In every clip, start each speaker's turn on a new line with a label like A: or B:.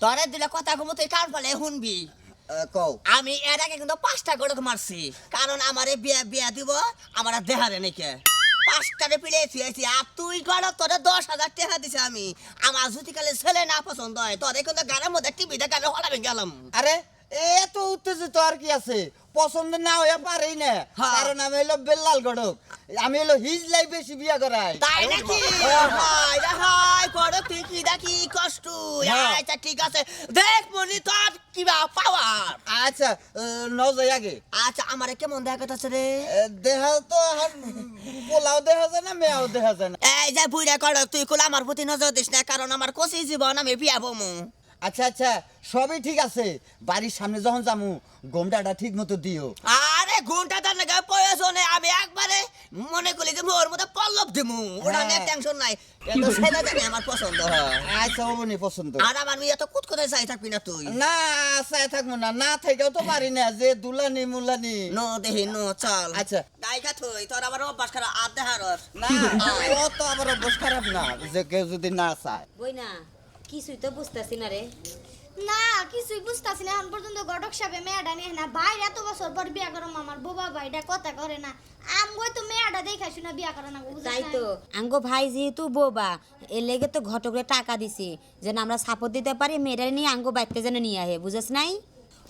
A: তোরে দিলে কথা কমো তুই কার ফলে শুনবি
B: কও
A: আমি এর আগে কিন্তু 5টা গড়ক মারছি কারণ আমারে বিয়া বিয়া দিব আমার দেহারে নাকি 5টারে পিড়ে থুয়েছি আর তুই গড় তোরে 10,000 টাকা দিছে আমি আমার যদি কালে ছেলে না পছন্দ হয় তোরে কিন্তু গানের মধ্যে টিভি দেখালে হলাবে গেলাম
B: আরে এত উত্তেজিত আর কি আছে পছন্দ না হইয়া পারেই না কারণ আমি হলো বেল্লাল গড়ক আমি হলো হিজলাই বেশি বিয়া করাই
A: তাই নাকি হাই রে হাই গড়ক তুই কি দেখি কষ্ট আচ্ছা ঠিক আছে দেখ মনি তোর কিবা পাওয়ার
B: আচ্ছা নজাই আগে
A: আচ্ছা আমারে কেমন দেখাতেছে রে
B: দেহা তো পোলাও দেখা যায় না মেয়াও দেখা যায় না
A: এই যে বুইরা গড়ক তুই কোলা আমার প্রতি নজর দিস না কারণ আমার কচি জীবন আমি বিয়া বমু
B: আচ্ছা আচ্ছা সবই ঠিক আছে বাড়ির সামনে যখন যামু গোমটাটা ঠিক মতো দিও
A: আরে ঘন্টাটার লাগা প্রয়োজনে আমি একবারে মনে করি যে মোর মতো পল্লব দিমু ওটা নিয়ে টেনশন নাই কিন্তু সেটা জানি আমার পছন্দ হয়
B: আচ্ছা হবনি পছন্দ
A: আর আমার মেয়ে তো কুত কোথায় চাই থাকবি না তুই
B: না চাই থাকবো না না থেকেও তো পারি না যে দুলানি মুলানি
A: নো দেহি নো চল
B: আচ্ছা
A: গাইকা থই তোর আবার অভ্যাস করা আর দেহারস
B: না ও তো আবার অভ্যাস খারাপ না যে কেউ যদি না চায়
C: বই না কিছুই তো বুঝতাছি না রে
D: না কিছুই বুঝতাছি না এখন পর্যন্ত গটক সাহেব মেয়াডা নিয়ে না বাইরে এত বছর পর বিয়া করম আমার বাবা ভাইটা কথা করে না আমগো তো মেয়াডা দেখা শুনা বিয়া করে না
C: তাই তো আঙ্গো ভাই যেহেতু বোবা এর লেগে তো ঘটকরে টাকা দিছি যেন আমরা সাপোর্ট দিতে পারি মেয়েরা নিয়ে আঙ্গো বাইতে যেন নিয়ে আহে বুঝছ নাই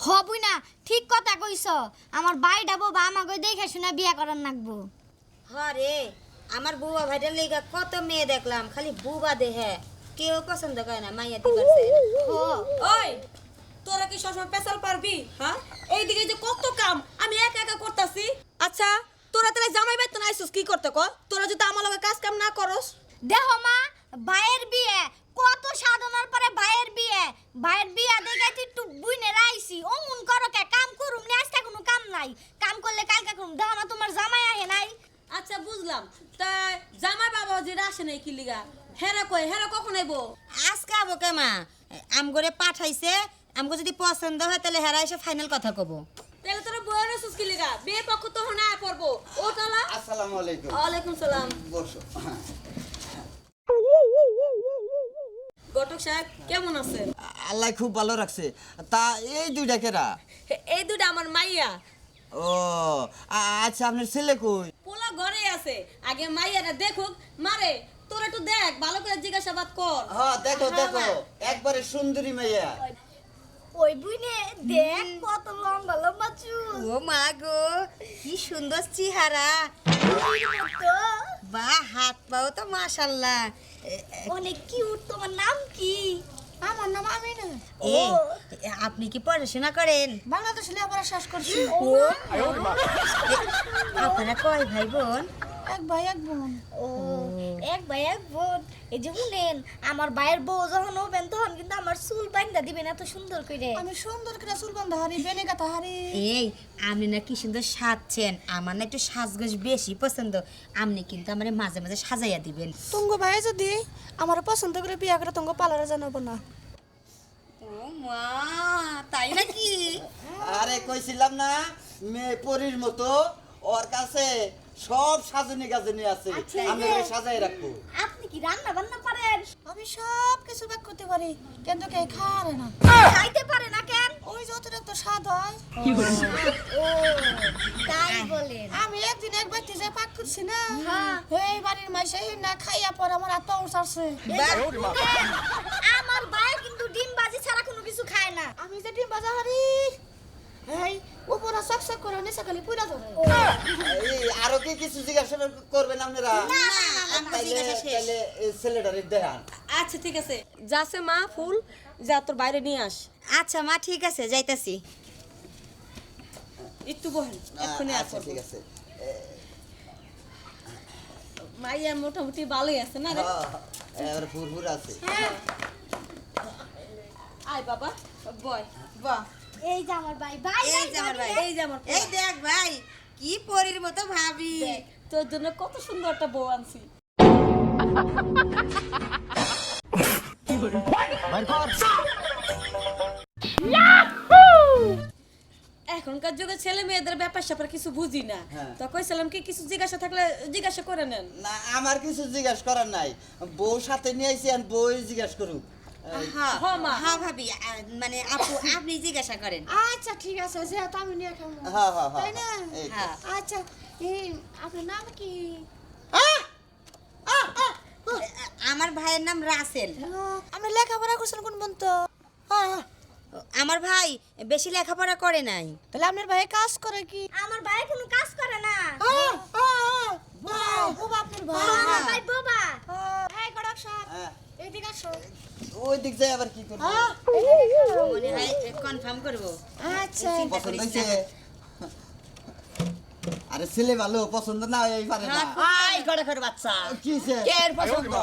D: হবই না ঠিক কথা কইছ আমার ভাইটা বাবা আমাগো দেখা শুনা বিয়া করার নাগবো
C: হরে আমার বুবা ভাইটার লেগে কত মেয়ে দেখলাম খালি বুবা দেহে কেউ পছন্দ করে না মাইয়া দি করছে
E: ওই তোরা কি সবসময় পেশাল পারবি হ্যাঁ এইদিকে যে কত কাম আমি একা একা করতাছি আচ্ছা তোরা তাহলে জামাই বাইতে না আইছস কি করতে ক তোরা যদি আমার লগে কাজ কাম না করস
D: দেখো মা ভাইয়ের বিয়ে কত সাধনার পরে ভাইয়ের বিয়ে দেখাইতে একটু বুইনে রাইছি অমন করো কে কাম করুম নি আজকে কোনো কাম নাই কাম করলে কালকে করুম দেখো না তোমার জামাই আহে নাই
E: আচ্ছা বুঝলাম তা জামাই বাবা যে আসে নাই কি লিগা হেরা কই হেরা কখন আইবো
C: আজকে আবো কে মা আমগরে পাঠাইছে আমগো যদি পছন্দ হয় তাহলে হেরা এসে ফাইনাল কথা কব
E: তাহলে তোরা বইরে সুস কি লিগা বিয়ে পক্ষ তো হনা পড়বো ও তালা
B: আসসালামু আলাইকুম
E: ওয়ালাইকুম সালাম
B: বসো
E: ঘটক সাহেব কেমন আছেন
B: আল্লাহ খুব ভালো রাখছে তা এই দুইটা কেরা
E: এই দুটো আমার মাইয়া
B: ও আচ্ছা আপনার ছেলে কই
E: পোলা ঘরে আছে আগে মাইয়ারা দেখুক মারে তোরা একটু দেখ ভালো করে জিজ্ঞাসাবাদ কর
B: হ্যাঁ দেখো দেখো একবারে সুন্দরী মেয়া
D: ওই বুইনে দেখ কত লম্বা লম্বা চুল
C: ও মা গো কি সুন্দর চেহারা
D: তো
C: বাহ হাত পাও তো মাশাআল্লাহ
D: অনেক কিউট তোমার নাম কি আমার নাম আমিনা
C: এ আপনি কি পড়াশোনা করেন
D: বাংলাদেশ লেখাপড়া শেষ করছি
C: আপনারা কয় ভাই বোন
D: এক ভাই এক বোন ও এক ভাই এক বোন এই যে শুনেন আমার ভাইয়ের বউ যখন হবেন তখন কিন্তু আমার চুল বান্ধা দিবেন এত সুন্দর করে আমি সুন্দর করে চুল বান্ধা হারি বেনে গাতা হারি
C: এই আপনি না কি সুন্দর সাজছেন আমার না একটু সাজগোজ বেশি পছন্দ আপনি কিন্তু আমারে মাঝে মাঝে সাজাইয়া দিবেন
D: তুঙ্গ ভাই যদি আমার পছন্দ করে বিয়া করে তুঙ্গ পালারে জানাবো না
C: ও মা তাই নাকি
B: আরে কইছিলাম না মেয়ে পরীর মতো ওর কাছে সব সাজনি গাজনি আছে আমি সাজাই রাখবো
D: আপনি কি রান্না বান্না পারেন আমি সব কিছু ব্যাক করতে পারি কিন্তু কে খায় না খাইতে পারে না কেন ওই যতটুকু স্বাদ হয় ও তাই বলেন আমি একদিন এক ব্যক্তি যে পাক করছি না এই বাড়ির মাইসে না খাইয়া পর আমার আত্মা উঠছে আমার ভাই কিন্তু ডিম বাজি ছাড়া কোনো কিছু খায় না আমি যে ডিম বাজা হারি এই উপরে সকসক করে নিচে খালি পুরা ধরে
B: এই আরো কি কিছু জিজ্ঞাসা করবেন আপনারা
C: না আমরা জিজ্ঞাসা শেষ
B: তাহলে ছেলেটারে দেখান
E: আচ্ছা ঠিক আছে যাচ্ছে মা ফুল যা তোর বাইরে নিয়ে আস
C: আচ্ছা মা ঠিক আছে যাইতাছি
E: একটু বহেন এক্ষুনি
B: আচ্ছা
E: আসো
B: ঠিক আছে
E: মাইয়া মোটামুটি ভালোই আছে না রে
B: এবার ফুরফুর আছে
E: আয় বাবা বয় বাহ
D: এই যে আমার ভাই ভাই
E: এই যে আমার ভাই এই যে আমার
C: এই দেখ ভাই কি পরীর মতো ভাবি
E: দেখ, তোর জন্য কত সুন্দর একটা বউ আনছি এখনকার যুগে ছেলে মেয়েদের ব্যাপার স্যাপার কিছু বুঝি না
B: হ্যাঁ।
E: তো কইছিলাম কি কিছু জিজ্ঞাসা থাকলে জিজ্ঞাসা করে নেন
B: না আমার কিছু জিজ্ঞাসা করার নাই বউ সাথে নিয়ে আইছি আর বউ জিজ্ঞাসা করুক
C: হ্যাঁ
E: হ্যাঁ, মা।
C: হ্যাঁ ভাবি মানে আপু আপনি জিজ্ঞাসা করেন
D: আচ্ছা ঠিক আছে যেহেতু আমি নিয়ে খাবো
B: হ্যাঁ হ্যাঁ
D: তাই না
B: এই তো।
C: হ্যাঁ
D: আচ্ছা এই আপনার নাম কি
C: আমার ভাইয়ের নাম রাসেল
D: আপনি লেখাপড়া করছেন কোন পর্যন্ত
C: আমার ভাই বেশি লেখাপড়া করে নাই
D: তাহলে আপনার ভাই কাজ করে কি আমার ভাই কোনো কাজ করে না বাবা আপনার ভাই আমার ভাই বাবা এই গড়ক সাহেব
B: হ্যাঁ,
D: এদিকে আসো
B: ওই দিক যায় আবার কি করবো
C: মনে হয় কনফার্ম করব
D: আচ্ছা
C: চিন্তা
B: পছন্দ
C: করিস
B: হয়েছে
C: না।
B: আরে ছেলে ভালো পছন্দ না এই পারে না
A: আই গড়কের বাচ্চা
B: কি হইছে?
A: কের পছন্দ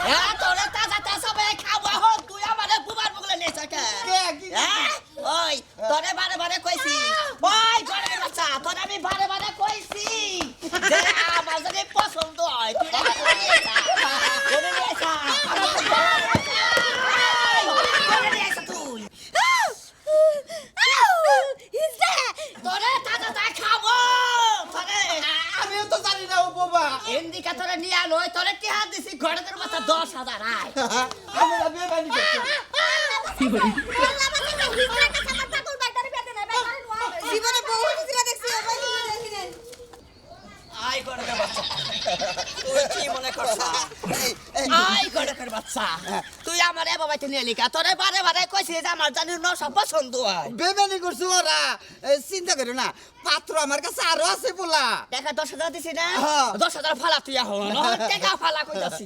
A: হ্যাঁ তোরে তাজা তাজা ভাবে খাওয়া হোক তুই আমারে বুবার বগলে নিয়ে থাকে
B: কে, কি?
A: হ্যাঁ ওই তোরে বারে বারে কইছি ওই গড়কের বাচ্চা তোরে আমি বারে বারে কইছি যে আমার যদি পছন্দ হয় তুই এটা করে নিয়ে যা করে নিয়ে যা করে নিয়ে যা তুই তোরে তাজা তাজা খাবো তোরে
B: আমিও তো জানি না ও বাবা
A: ইন্দিকা তোরে নিয়ে আলো তোরে টিহা দিছি গড়কের বাচ্চা 10,000 আয়
B: আমরা বিয়ে বাড়ি করছি
C: জীবনে বউ হয়েছিল দেখছি ও ভাই জীবনে দেখি নাই।
A: আই গড়কের বাচ্চা তুই কি মনে করছ আই গড়কের বাচ্চা তুই আমার এ বাবাইতে নিয়ে লিখা তোরে বারে বারে কইছি যে আমার জানি ন সব পছন্দ হয়
B: বেমানি করছো ওরা চিন্তা করো না পাত্র আমার কাছে আরো আছে বলা
A: টাকা 10,000 দিছি না
B: হ্যাঁ।
A: 10,000 ফালা তুই আহ টাকা ফালা কইতাছি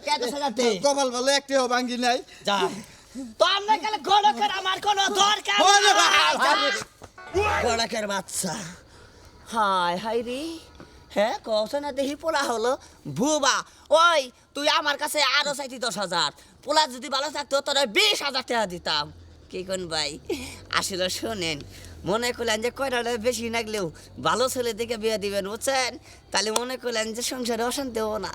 A: কে 10,000 দে
B: কপাল ভালো একটিও ভাঙ্গি নাই
A: যা তো আমরা গেলে গড়কের আমার কোনো দরকার
B: ওরে
A: নাই।
B: বাবা।
A: গড়কের বাচ্চা হায় হায় রে হ্যাঁ কৌশ না দেখি পোলা হলো বুবা ওই তুই আমার কাছে আরো চাইতি 10,000 পোলা যদি ভালো থাকতো তোরা 20,000 টাকা দিতাম কি কোন ভাই আসলে শোনেন মনে করলেন যে কয়টা বেশি লাগলেও ভালো ছেলে দেখে বিয়ে দিবেন বুঝছেন তাহলে মনে করলেন যে সংসারে অশান্তি হবো না